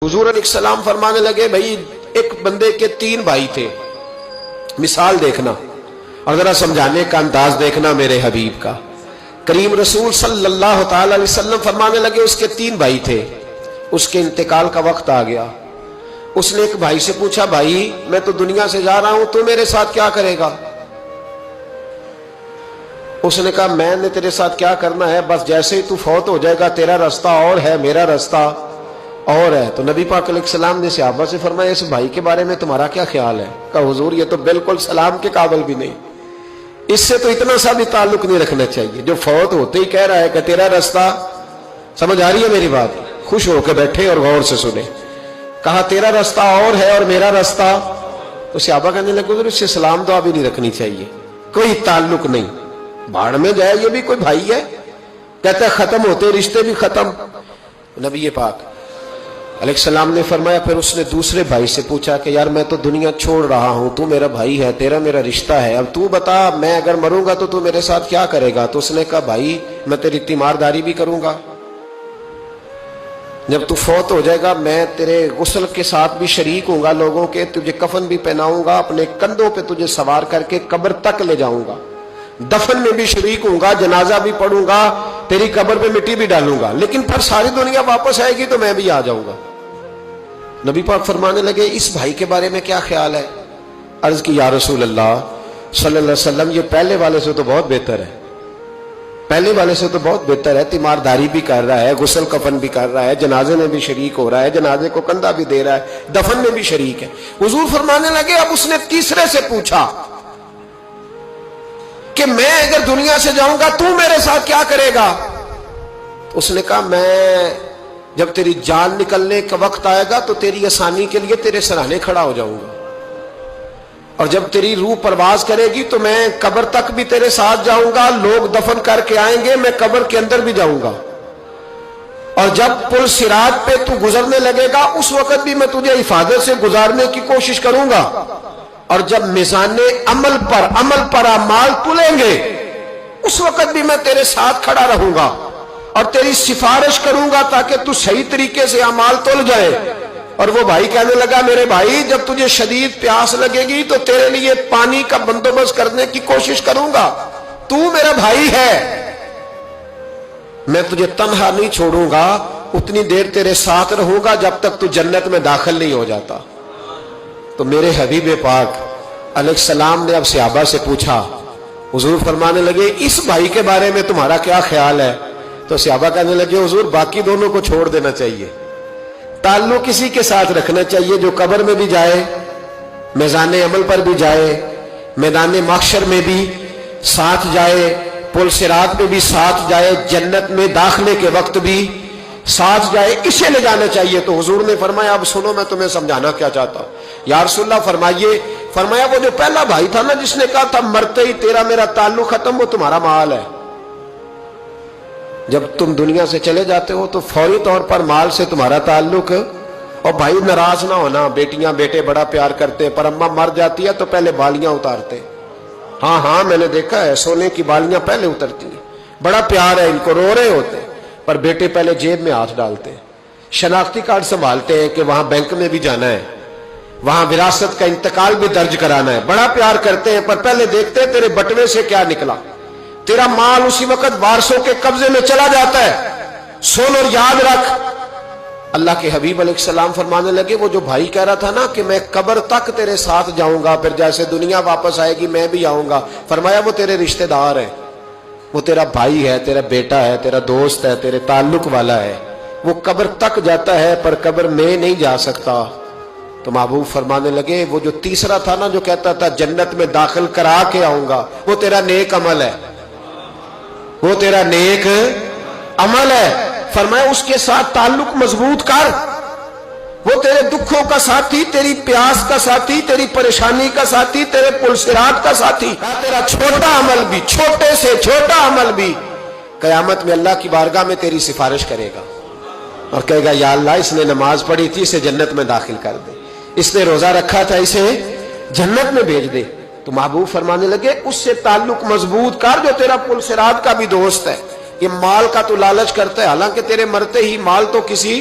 حضور علیہ السلام فرمانے لگے بھائی ایک بندے کے 3 بھائی تھے، مثال دیکھنا اور ذرا سمجھانے کا انداز دیکھنا میرے حبیب کا۔ کریم رسول صلی اللہ تعالی علیہ وسلم فرمانے لگے اس کے 3 بھائی تھے، اس کے انتقال کا وقت آ گیا۔ اس نے ایک بھائی سے پوچھا بھائی میں تو دنیا سے جا رہا ہوں، تو میرے ساتھ کیا کرے گا؟ اس نے کہا میں نے تیرے ساتھ کیا کرنا ہے، بس جیسے ہی تو فوت ہو جائے گا تیرا رستہ اور ہے میرا رستہ اور ہے۔ تو نبی پاک علیہ السلام نے صحابہ سے فرمایا اس بھائی کے بارے میں تمہارا کیا خیال ہے؟ کہا حضور یہ تو بالکل سلام کے قابل بھی نہیں، اس سے تو اتنا سا بھی تعلق نہیں رکھنا چاہیے، جو فوت ہوتے ہی کہہ رہا ہے کہ تیرا رستہ۔ سمجھ آ رہی ہے میری بات؟ خوش ہو کے بیٹھے اور غور سے سنے۔ کہا تیرا رستہ اور ہے اور میرا رستہ، تو صحابہ کہنے لگے حضور اس سے سلام دعا بھی نہیں رکھنی چاہیے، کوئی تعلق نہیں، بھاڑ میں جائے یہ بھی کوئی بھائی ہے؟ کہتا ہے ختم ہوتے رشتے بھی ختم۔ نبی پاک علیہ السلام نے فرمایا پھر اس نے دوسرے بھائی سے پوچھا کہ یار میں تو دنیا چھوڑ رہا ہوں، تو میرا بھائی ہے، تیرا میرا رشتہ ہے، اب تو بتا میں اگر مروں گا تو میرے ساتھ کیا کرے گا؟ تو اس نے کہا بھائی میں تیری تیمارداری بھی کروں گا، جب تو فوت ہو جائے گا میں تیرے غسل کے ساتھ بھی شریک ہوں گا، لوگوں کے تجھے کفن بھی پہناؤں گا، اپنے کندھوں پہ تجھے سوار کر کے قبر تک لے جاؤں گا، دفن میں بھی شریک ہوں گا، جنازہ بھی پڑھوں گا، تیری قبر پہ مٹی بھی ڈالوں گا، لیکن پھر ساری دنیا واپس آئے گی تو میں بھی آ جاؤں گا۔ نبی پاک فرمانے لگے اس بھائی کے بارے میں کیا خیال ہے؟ عرض کی یا رسول اللہ صلی اللہ علیہ وسلم یہ پہلے والے سے تو بہت بہتر ہے، پہلے والے سے تو بہت بہتر ہے، تیمارداری بھی کر رہا ہے، غسل کفن بھی کر رہا ہے، جنازے میں بھی شریک ہو رہا ہے، جنازے کو کندھا بھی دے رہا ہے، دفن میں بھی شریک ہے۔ حضور فرمانے لگے اب اس نے تیسرے سے پوچھا کہ میں اگر دنیا سے جاؤں گا تو میرے ساتھ کیا کرے گا؟ اس نے کہا میں جب تیری جان نکلنے کا وقت آئے گا تو تیری آسانی کے لیے تیرے سرانے کھڑا ہو جاؤں گا، اور جب تیری روح پرواز کرے گی تو میں قبر تک بھی تیرے ساتھ جاؤں گا، لوگ دفن کر کے آئیں گے میں قبر کے اندر بھی جاؤں گا، اور جب پل صراط پہ تو گزرنے لگے گا اس وقت بھی میں تجھے حفاظت سے گزارنے کی کوشش کروں گا، اور جب میزان عمل پر اعمال تلیں گے اس وقت بھی میں تیرے ساتھ کھڑا رہوں گا اور تیری سفارش کروں گا تاکہ تو صحیح طریقے سے اعمال تل جائے۔ اور وہ بھائی کہنے لگا میرے بھائی جب تجھے شدید پیاس لگے گی تو تیرے لیے پانی کا بندوبست کرنے کی کوشش کروں گا، تو میرا بھائی ہے، میں تجھے تنہا نہیں چھوڑوں گا، اتنی دیر تیرے ساتھ رہوں گا جب تک تو جنت میں داخل نہیں ہو جاتا۔ تو میرے حبیب پاک علیہ السلام نے اب صحابہ سے پوچھا، حضور فرمانے لگے اس بھائی کے بارے میں تمہارا کیا خیال ہے؟ تو صحابہ کہنے لگے حضور باقی دونوں کو چھوڑ دینا چاہیے، تعلق کسی کے ساتھ رکھنا چاہیے جو قبر میں بھی جائے، میزان عمل پر بھی جائے، میدان محشر میں بھی ساتھ جائے، پل صراط میں بھی ساتھ جائے، جنت میں داخلے کے وقت بھی ساتھ جائے، اسے لے جانا چاہیے۔ تو حضور نے فرمایا اب سنو میں تمہیں سمجھانا کیا چاہتا ہوں۔ یا رسول اللہ فرمائیے۔ فرمایا وہ جو پہلا بھائی تھا نا جس نے کہا تھا مرتے ہی تیرا میرا تعلق ختم، وہ تمہارا مال ہے، جب تم دنیا سے چلے جاتے ہو تو فوری طور پر مال سے تمہارا تعلق۔ اور بھائی ناراض نہ ہونا، بیٹیاں بیٹے بڑا پیار کرتے ہیں، پر اماں مر جاتی ہے تو پہلے بالیاں اتارتے، ہاں میں نے دیکھا ہے سونے کی بالیاں پہلے اترتی ہیں، بڑا پیار ہے ان کو، رو رہے ہوتے پر بیٹے پہلے جیب میں ہاتھ ڈالتے ہیں، شناختی کارڈ سنبھالتے ہیں کہ وہاں بینک میں بھی جانا ہے، وہاں وراثت کا انتقال بھی درج کرانا ہے، بڑا پیار کرتے ہیں پر پہلے دیکھتے ہیں تیرے بٹوے سے کیا نکلا، تیرا مال اسی وقت وارثوں کے قبضے میں چلا جاتا ہے، سن اور یاد رکھ۔ اللہ کے حبیب علیہ السلام فرمانے لگے وہ جو بھائی کہہ رہا تھا نا کہ میں قبر تک تیرے ساتھ جاؤں گا، پھر جیسے دنیا واپس آئے گی میں بھی آؤں گا، فرمایا وہ تیرے رشتہ دار ہے، وہ تیرا بھائی ہے، تیرا بیٹا ہے، تیرا دوست ہے، تیرے تعلق والا ہے، وہ قبر تک جاتا ہے پر قبر میں نہیں جا سکتا۔ تو محبوب فرمانے لگے وہ جو تیسرا تھا نا جو کہتا تھا جنت میں داخل کرا کے آؤں گا، وہ تیرا نیک عمل ہے، وہ تیرا نیک عمل ہے، فرمایا اس کے ساتھ تعلق مضبوط کر، وہ تیرے دکھوں کا ساتھی، تیری پیاس کا ساتھی، تیری پریشانی کا ساتھی، تیرے پل صراط کا ساتھی، تیرا چھوٹا عمل بھی، چھوٹے سے چھوٹا عمل بھی قیامت میں اللہ کی بارگاہ میں تیری سفارش کرے گا اور کہے گا یا اللہ اس نے نماز پڑھی تھی اسے جنت میں داخل کر دے، اس نے روزہ رکھا تھا اسے جنت میں بھیج دے۔ تو محبوب فرمانے لگے اس سے تعلق مضبوط کر جو تیرا پل صراط کا بھی دوست ہے۔ یہ مال کا تو لالچ کرتا ہے، حالانکہ تیرے مرتے ہی مال تو کسی